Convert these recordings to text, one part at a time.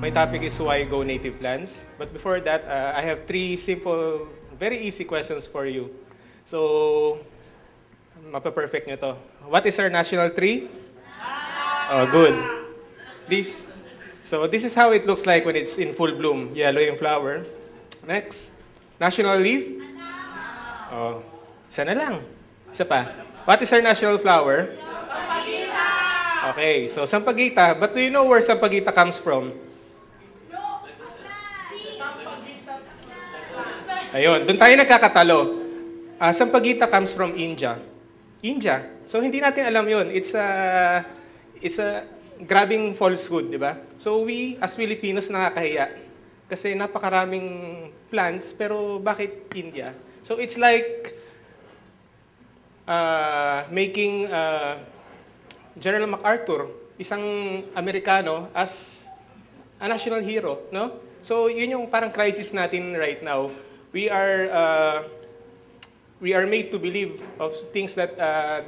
My topic is why go native plants. But before that, I have three simple, very easy questions for you. So, mapa-perfect nyo to. What is our national tree? Oh, good. This is how it looks like when it's in full bloom. Yellow yung flower. Next, national leaf? Oh, isa na lang. Isa pa. What is our national flower? Sampagita! Okay, so sampagita. But do you know where sampagita comes from? Ayun, doon tayo nagkakatalo. Sampagita comes from India. India. So hindi natin alam yun. It's a grabbing falsehood, di ba? So we, as Filipinos, nakakahiya. Kasi napakaraming plants, pero bakit India? So it's like making General MacArthur, isang Amerikano, as a national hero, no? So yun yung parang crisis natin right now. We are made to believe of things that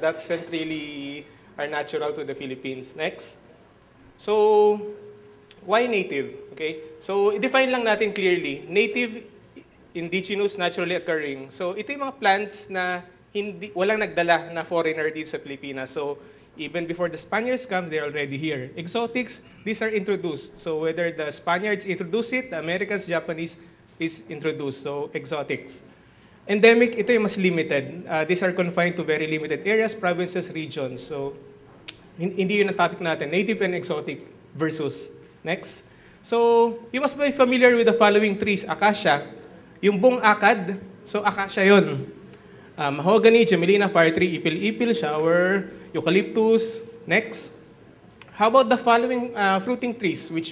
doesn't really are natural to the Philippines. Next. So, why native? Okay? So, i-define lang natin clearly. Native, indigenous, naturally occurring. So, ito yung mga plants na walang nagdala na foreigner dito sa Pilipinas. So, even before the Spaniards come, they're already here. Exotics, these are introduced. So, whether the Spaniards introduce it, the Americans, Japanese is introduced. So, exotics. Endemic, ito yung mas limited. These are confined to very limited areas, provinces, regions. So, hindi yun ang topic natin. Native and exotic versus. Next. So, you must be familiar with the following trees. Acacia. Yung buong akad, so acacia yun. Mahogany, Jamelina, fire tree, ipil-ipil, shower, eucalyptus. Next. How about the following fruiting trees which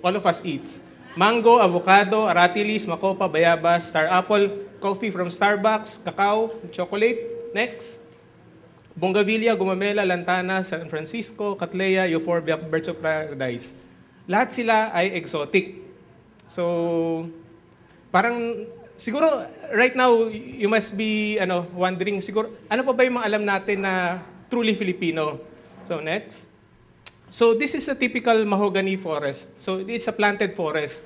all of us eat? Mango, avocado, aratilis, makopa, bayabas, star apple, coffee from Starbucks, cacao, chocolate. Next. Bongavilla, Gumamela, Lantana, San Francisco, Cattleya, Euphorbia, Birds of Paradise. Lahat sila ay exotic. So, parang, siguro, right now, you must be wondering, siguro, ano pa ba yung mga alam natin na truly Filipino? So, next. So this is a typical mahogany forest. So it's a planted forest.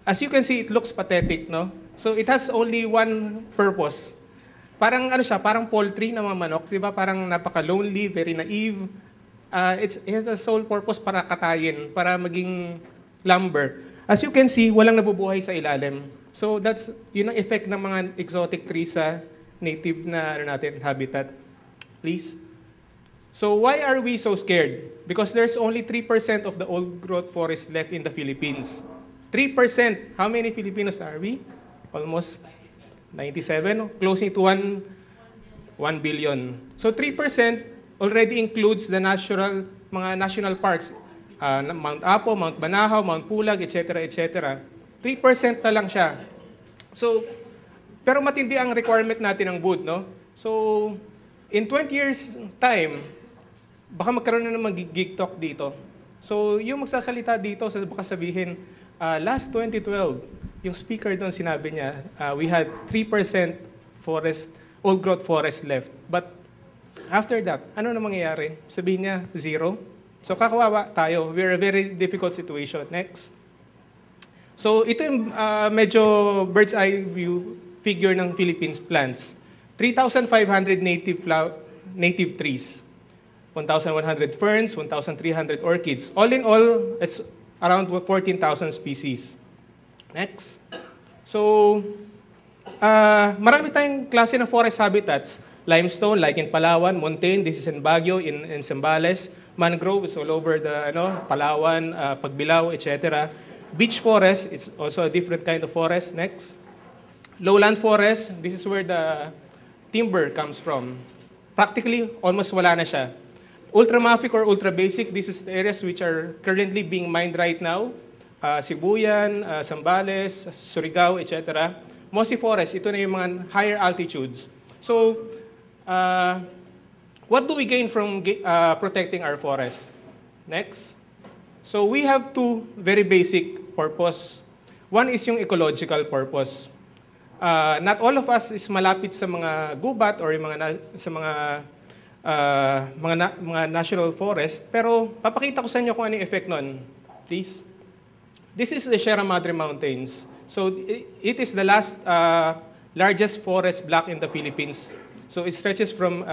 As you can see, it looks pathetic, no? So it has only one purpose. Parang siya, parang poultry na mga manok, di ba? Parang napaka-lonely, very naive. It has the sole purpose para katayin, para maging lumber. As you can see, walang nabubuhay sa ilalim. So that's yun ang effect ng mga exotic trees sa native na habitat. Please. So why are we so scared? Because there's only 3% of the old-growth forest left in the Philippines. 3%. How many Filipinos are we? Almost 97, closing to 1 billion. So 3% already includes the mga national parks. Mount Apo, Mount Banahaw, Mount Pulag, etc., etc. 3% na lang siya. So, pero matindi ang requirement natin ng BUD, no? So, in 20 years time, baka magkaroon na ng gig talk dito. So, yung magsasalita dito, baka sabihin, last 2012, yung speaker doon sinabi niya, we had 3% old-growth forest left. But after that, ano na mangyayari? Sabihin niya, 0. So, kakawawa tayo. We're a very difficult situation. Next. So, ito yung medyo bird's eye view figure ng Philippines plants. 3,500 native trees. 1,100 ferns, 1,300 orchids. All in all, it's around 14,000 species. Next. So, marami tayong klase ng forest habitats. Limestone, like in Palawan, montane, this is in Baguio, in Zambales. Mangrove is all over the Palawan, Pagbilao, etc. Beach forest, it's also a different kind of forest. Next. Lowland forest, this is where the timber comes from. Practically, almost wala na siya. Ultramafic or ultra-basic, this is the areas which are currently being mined right now. Sibuyan, Zambales, Surigao, etc. Mossy forest, ito na yung mga higher altitudes. So, what do we gain from protecting our forests? Next. So, we have two very basic purpose. One is yung ecological purpose. Not all of us is malapit sa mga gubat or yung sa mga national forest, pero papakita ko sa inyo kung ano yung effect nun. Please. This is the Sierra Madre Mountains. So it is the largest forest block in the Philippines. So it stretches from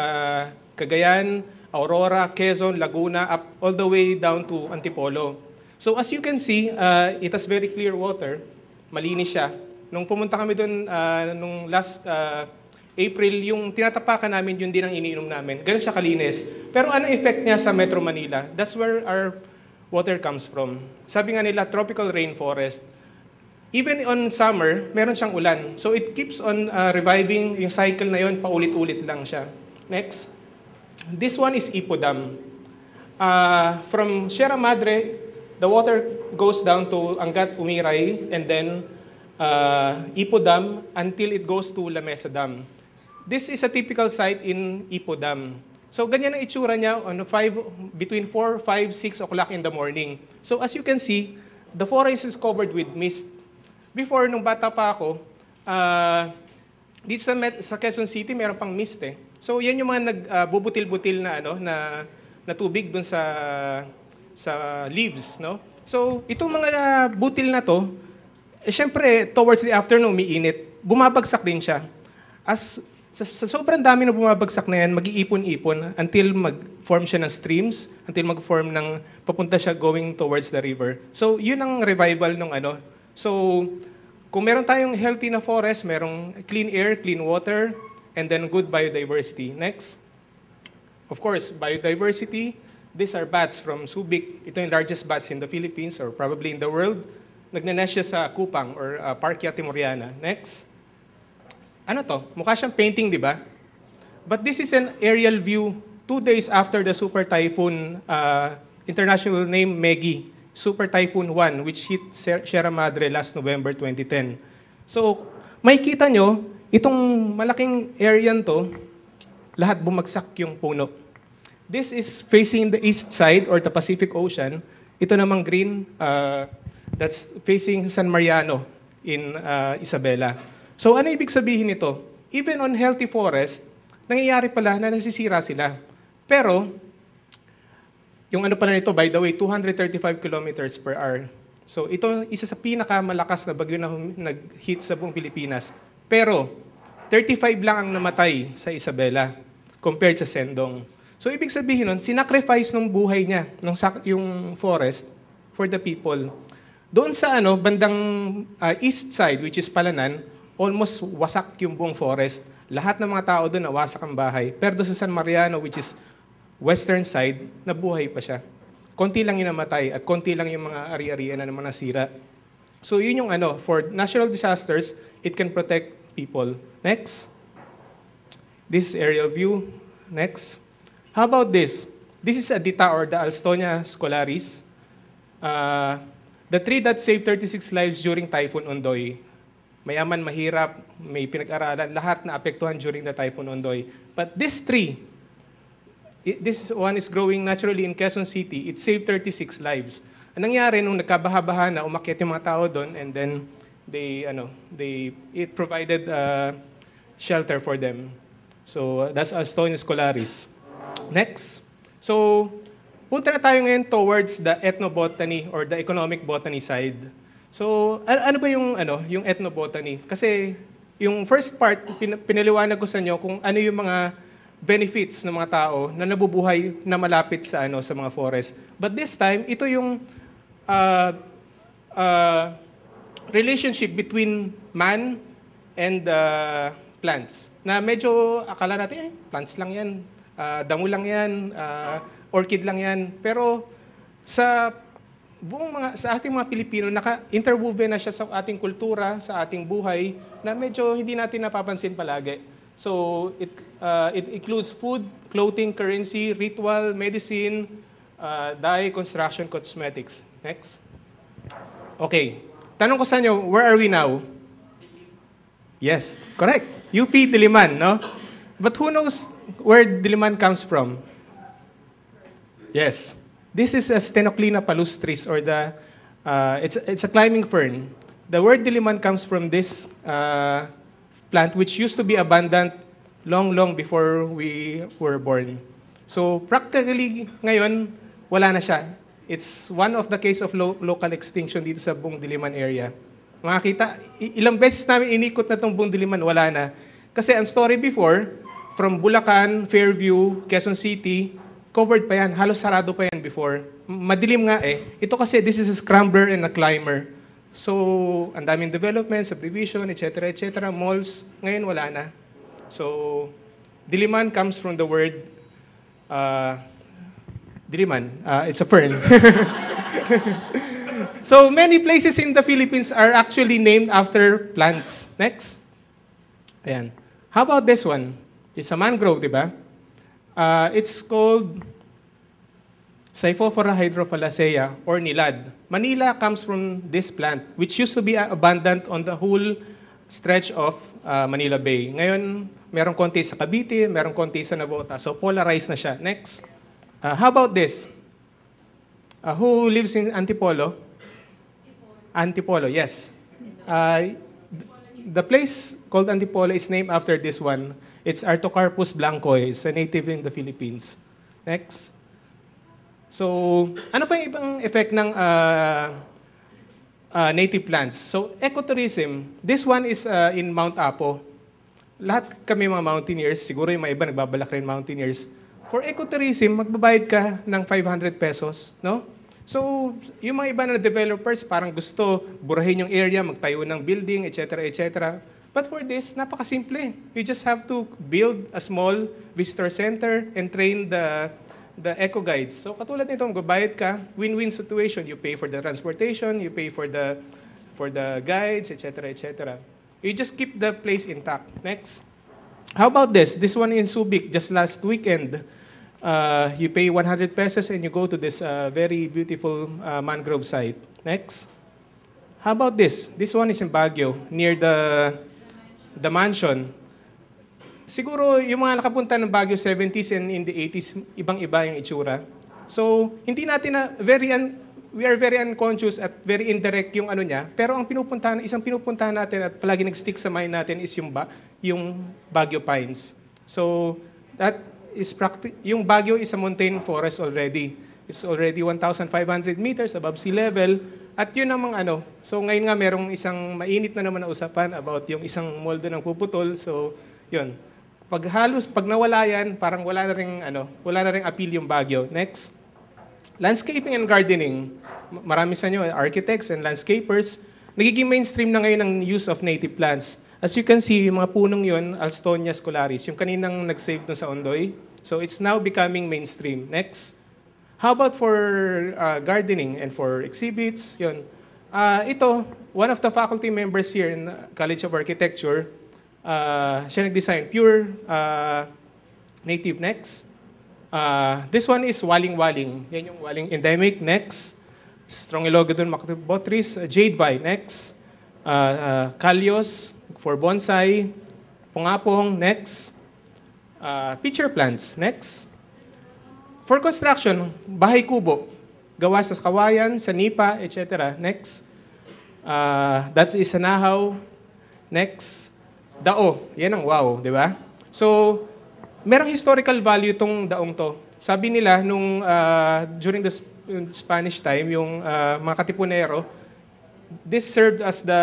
Cagayan, Aurora, Quezon, Laguna, up all the way down to Antipolo. So as you can see, it has very clear water. Malinis siya. Nung pumunta kami doon nung last April, yung tinatapakan namin, yun din ang iniinom namin. Ganun siya kalinis. Pero ano effect niya sa Metro Manila? That's where our water comes from. Sabi nga nila, tropical rainforest. Even on summer, meron siyang ulan. So it keeps on reviving yung cycle na yun, paulit-ulit lang siya. Next. This one is Ipo Dam. From Sierra Madre, the water goes down to Angat Umiray and then Ipo Dam until it goes to La Mesa Dam. This is a typical site in Ipo Dam. So ganyan ang itsura niya on between 4, 5, 6 o'clock in the morning. So as you can see, the forest is covered with mist. Before, nung bata pa ako, dito sa Quezon City, meron pang mist eh. So yan yung mga nagbubutil-butil na na tubig dun sa leaves, no? So itong mga butil na to, syempre towards the afternoon umiinit, bumabagsak din siya. Sa sobrang dami na bumabagsak na yan, mag-iipon-ipon until mag-form siya ng streams, until mag-form ng papunta siya going towards the river. So yun ang revival ng So kung meron tayong healthy na forest, merong clean air, clean water, and then good biodiversity. Next. Of course, biodiversity, these are bats from Subic. Ito yung largest bats in the Philippines or probably in the world. Nagnanest siya sa Kupang or Parkia Timoriana. Next. Ano to? Mukha siyang painting, di ba? But this is an aerial view 2 days after the Super Typhoon, international name Megi, Super Typhoon 1, which hit Sierra Madre last November 2010. So, may kita nyo, itong malaking area to, lahat bumagsak yung puno. This is facing the east side or the Pacific Ocean. Ito namang green, that's facing San Mariano in Isabela. So ano ibig sabihin nito? Even on healthy forest, nangyayari pala na nasisira sila. Pero, yung ano pala nito, by the way, 235 kilometers per hour. So ito isa sa pinakamalakas na bagyo na nag-hit sa buong Pilipinas. Pero, 35 lang ang namatay sa Isabela compared sa Sendong. So ibig sabihin nun, sinacrifice ng buhay niya, yung forest, for the people. Doon sa bandang east side, which is Palanan, almost wasak yung buong forest. Lahat ng mga tao doon nawasak ang bahay. Pero doon sa San Mariano, which is western side, nabuhay pa siya. Konti lang yung namatay at konti lang yung mga ari-arian na naman nasira. So yun yung for natural disasters, it can protect people. Next. This is aerial view. Next. How about this? This is Adita or the Alstonia scolaris. The tree that saved 36 lives during Typhoon Ondoy. Mayaman, mahirap, may pinag-aralan, lahat na apektuhan during the Typhoon Ondoy. But this tree, this one is growing naturally in Quezon City. It saved 36 lives. Ang nangyari nung nagkabaha-baha na umakyat yung mga tao doon and then it provided shelter for them. So that's Alstonia scolaris. Next. So punta na tayo ngayon towards the ethnobotany or the economic botany side. So, ano ba yung ethnobotany? Kasi yung first part, pinaliwanag ko sa inyo kung ano yung mga benefits ng mga tao na nabubuhay na malapit sa mga forest. But this time, ito yung relationship between man and plants. Na medyo akala natin, plants lang yan, damo lang yan, orchid lang yan. Pero sa ating mga Pilipino, naka-interwoven na siya sa ating kultura, sa ating buhay, na medyo hindi natin napapansin palagi. So, it includes food, clothing, currency, ritual, medicine, dye, construction, cosmetics. Next. Okay. Tanong ko sa inyo, where are we now? Yes, correct. UP Diliman, no? But who knows where Diliman comes from? Yes. This is a Stenoclina palustris, or it's a climbing fern. The word Diliman comes from this plant, which used to be abundant long before we were born. So practically ngayon, wala na siya. It's one of the case of local extinction dito sa buong Diliman area. Makakita, ilang beses namin inikot na itong buong Diliman, wala na. Kasi ang story before, from Bulacan, Fairview, Quezon City, covered pa yan, halos sarado pa yan before. Madilim nga eh. Ito kasi, this is a scrambler and a climber. So, ang daming development, subdivision, etc., etc., malls, ngayon wala na. So, Diliman comes from the word Diliman. It's a fern. So many places in the Philippines are actually named after plants. Next. Ayan. How about this one? It's a mangrove, di ba? It's called Scyphophora hydrophalacea or nilad. Manila comes from this plant, which used to be abundant on the whole stretch of Manila Bay. Ngayon, merong konti sa Cavite, merong konti sa Navotas. So polarized na siya. Next. How about this? Who lives in Antipolo? Antipolo, yes. The place called Antipolo is named after this one. It's Artocarpus blancoi. It's a native in the Philippines. Next. So, ano pa yung ibang effect ng native plants? So, ecotourism. This one is in Mount Apo. Lahat kami mga mountaineers, siguro yung mga iba nagbabalak rin mountaineers. For ecotourism, magbabayad ka ng 500 pesos, no? So, yung mga iba na developers parang gusto burahin yung area, magtayo ng building, etc., etc. But for this, napakasimple. You just have to build a small visitor center and train the eco guides. So, katulad nito, magbabayad ka, win-win situation. You pay for the transportation, you pay for the guides, etc., etc. You just keep the place intact. Next. How about this? This one in Subic, just last weekend. You pay 100 pesos and you go to this very beautiful mangrove site. Next. How about this? This one is in Baguio, near the mansion. Siguro yung mga nakapunta ng Baguio 70s and in the 80s, ibang-iba yung itsura. So, hindi natin we are very unconscious at very indirect yung ano niya. Pero ang isang pinupuntahan natin at palagi nag-stick sa mind natin is yung Baguio Pines. So, that is yung Baguio is a mountain forest already. It's already 1,500 meters above sea level. At yun namang ano. So ngayon nga merong isang mainit na naman na usapan about yung isang molde ng puputol. So yun. Pag nawala yan, parang wala na ring appeal yung Baguio. Next. Landscaping and gardening. Marami sa inyo, architects and landscapers. Nagiging mainstream na ngayon ang use of native plants. As you can see, yung mga punong yun, Alstonia scolaris, yung kaninang nag-save dun sa Ondoy. So it's now becoming mainstream. Next. How about for gardening and for exhibits? Yun. Ito, one of the faculty members here in College of Architecture, siya nag-design pure native. Next. This one is waling-waling. Yan yung waling endemic. Next. Strongylogodon macrobotris, jade vine. Next. Kalyos for bonsai. Pungapong. Next. Pitcher plants. Next. For construction, bahay kubo. Gawa sa kawayan, sa nipa, etc. Next. That is sanahaw. Next. Dao. Yan ang wow, di ba? So, merong historical value itong daong to. Sabi nila, during the Spanish time, yung mga katipunero, this served as the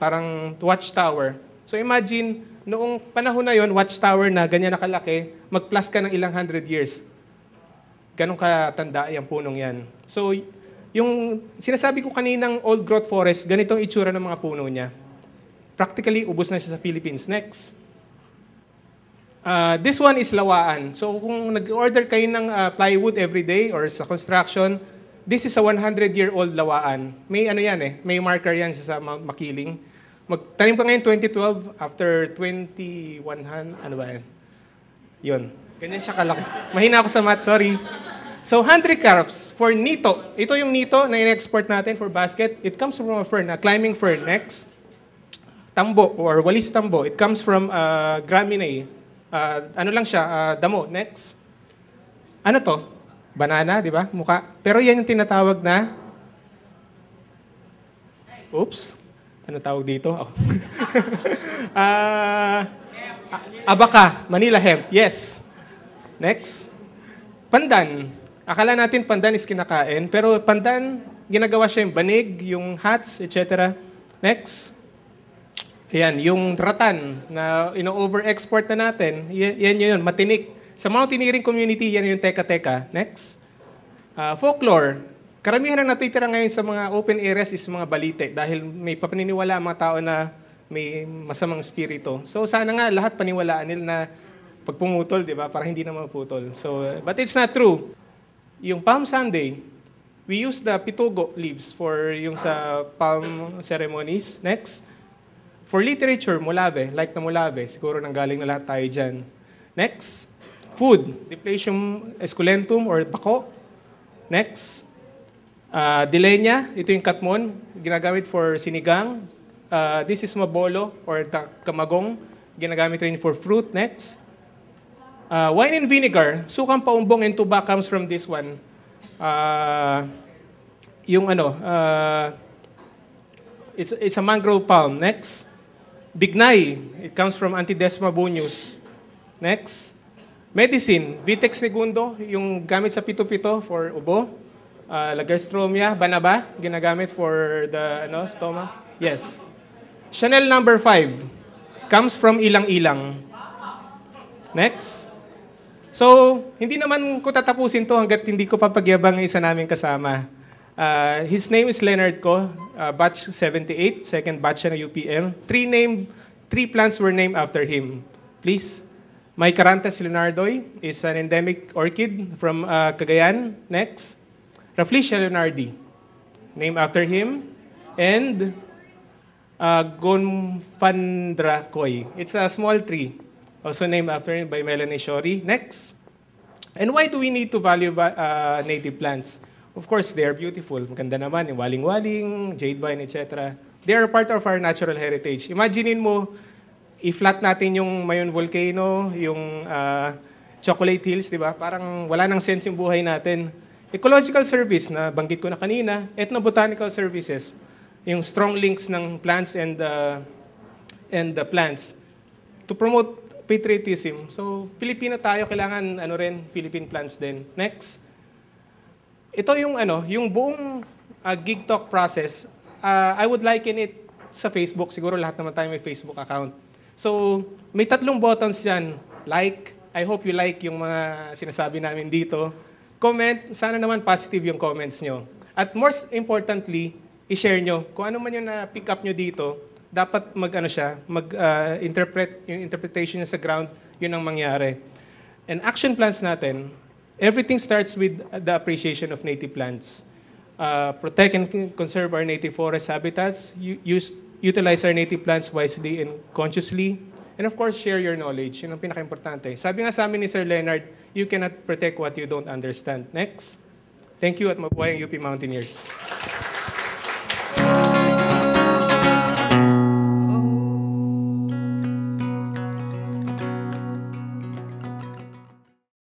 parang watchtower. So imagine, noong panahon na yon, watchtower na ganyan nakalaki, mag-plus ka ng ilang 100 years. Ganong katanda yung punong yan. So yung sinasabi ko kaninang old growth forest, ganitong itsura ng mga puno niya. Practically, ubos na siya sa Philippines. Next. This one is lawaan. So kung nag-order kayo ng plywood every day or sa construction, this is a 100-year-old lawaan. May may marker yan sa Mount Makiling. Magtanim ka ngayon 2012, after 2100, yun. Ganyan siya kalaki. Mahina ako sa math, sorry. So, handicrafts for nito. Ito yung nito na in-export natin for basket. It comes from a fern, a climbing fern. Next. Tambo or walis tambo. It comes from graminae. Damo. Next. Ano to? Banana, di ba? Mukha. Pero yan yung tinatawag na... Oops. Ano tawag dito? Oh. Abaca. Manila hemp. Yes. Next. Pandan. Akala natin pandan is kinakain, pero pandan, ginagawa siya yung banig, yung hats, etc. Next. Ayan, yung ratan na ino-over-export na natin, yan yun, matinik. Sa mountaineering community, yan yung teka-teka. Next. Folklore. Karamihan na natitira ngayon sa mga open areas is mga balite dahil may papaniniwala ang mga tao na may masamang spirito. So sana nga lahat paniwalaan nila na pag pumutol, di ba? Para hindi na maputol. So, but it's not true. Yung Palm Sunday, we use the pitugo leaves for yung sa palm ceremonies. Next. For literature, mulave, like na mulave. Siguro nanggaling na lahat tayo dyan. Next. Food, Diplegium esculentum or bako. Next. Dilenya, ito yung katmon, ginagamit for sinigang. This is mabolo or kamagong, ginagamit rin for fruit. Next. Wine and vinegar, sukang paumbong and tuba comes from this one. It's a mangrove palm. Next. Bignay, it comes from Antidesma bonius. Next. Medicine, Vitex segundo, yung gamit sa pito-pito for ubo. Lagerstromia, banaba, ginagamit for the stomach. Yes. Chanel number 5 comes from ilang-ilang. Next. So, hindi naman ko tatapusin to hanggat hindi ko papagyabang ang isa naming kasama. His name is Leonard Ko, batch 78, second batch siya ng UPM. Three plants were named after him. Please. Mycaranthus leonardoi is an endemic orchid from Cagayan. Next. Rafflesia leonardi, named after him. And Gonfandra koi. It's a small tree, also named after him by Melanie Shori. Next. And why do we need to value native plants? Of course, they are beautiful. Maganda naman, yung waling-waling, jade vine, etc. They are part of our natural heritage. Imaginein mo, i-flat natin yung Mayon Volcano, yung Chocolate Hills, di ba? Parang wala nang sense yung buhay natin. Ecological service, na banggit ko na kanina, ethnobotanical services, yung strong links ng plants and the plants to promote patriotism. So, Pilipino tayo, kailangan Philippine plants din. Next. Ito yung yung buong gig talk process. I would liken it sa Facebook. Siguro lahat naman tayo may Facebook account. So, may 3 buttons dyan. Like, I hope you like yung mga sinasabi namin dito. Comment, sana naman positive yung comments nyo. At most importantly, i-share nyo. Kung ano man yung na-pick up nyo dito, dapat mag-interpret, yung interpretation niya sa ground, yun ang mangyari. And action plans natin, everything starts with the appreciation of native plants. Protect and conserve our native forest habitats, utilize our native plants wisely and consciously, and of course, share your knowledge. Yun ang pinaka-importante. Sabi nga sa amin ni Sir Leonard, you cannot protect what you don't understand. Next. Thank you at mabuhay ang UP Mountaineers.